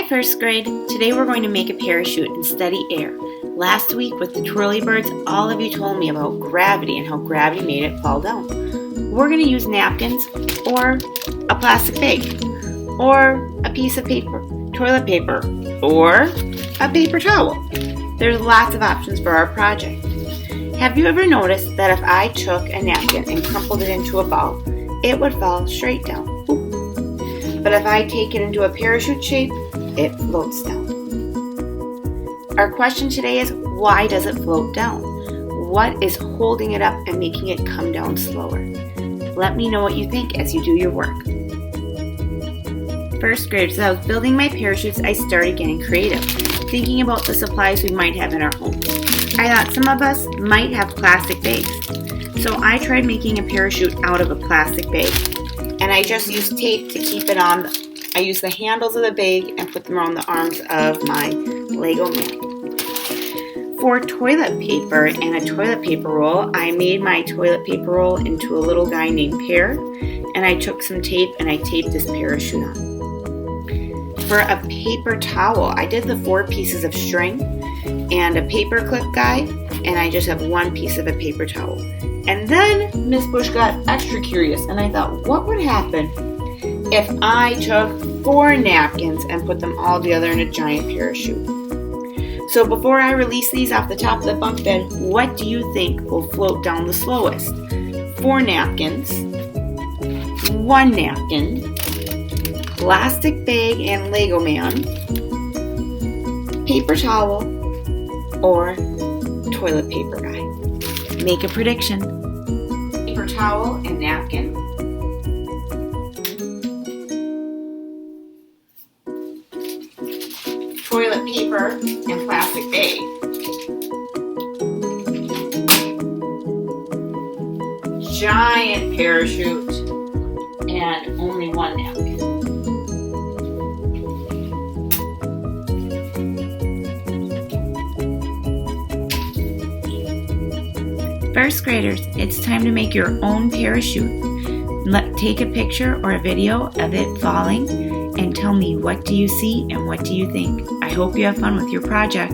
Hi first grade! Today we're going to make a parachute in steady air. Last week with the twirly birds, all of you told me about gravity and how gravity made it fall down. We're going to use napkins or a plastic bag or a piece of paper, toilet paper, or a paper towel. There's lots of options for our project. Have you ever noticed that if I took a napkin and crumpled it into a ball, it would fall straight down? But if I take it into a parachute shape, it floats down. Our question today is, why does it float down? What is holding it up and making it come down slower? Let me know what you think as you do your work. First grade, as I was building my parachutes, I started getting creative, thinking about the supplies we might have in our home. I thought some of us might have plastic bags. So I tried making a parachute out of a plastic bag. And I just used tape to keep it on. I used the handles of the bag and put them around the arms of my Lego man. For toilet paper and a toilet paper roll, I made my toilet paper roll into a little guy named Pear, and I took some tape and I taped this parachute on. For a paper towel, I did the 4 pieces of string and a paper clip guy, and I just have 1 piece of a paper towel. And then Miss Bush got extra curious, and I thought, what would happen if I took 4 napkins and put them all together in a giant parachute? So before I release these off the top of the bunk bed, what do you think will float down the slowest? 4 napkins, 1 napkin, plastic bag and Lego man, paper towel, or toilet paper guy? Make a prediction. Paper towel and napkin. Toilet paper and plastic bag. Giant parachute and only 1 napkin. First graders, it's time to make your own parachute. Take a picture or a video of it falling and tell me, what do you see and what do you think? I hope you have fun with your project.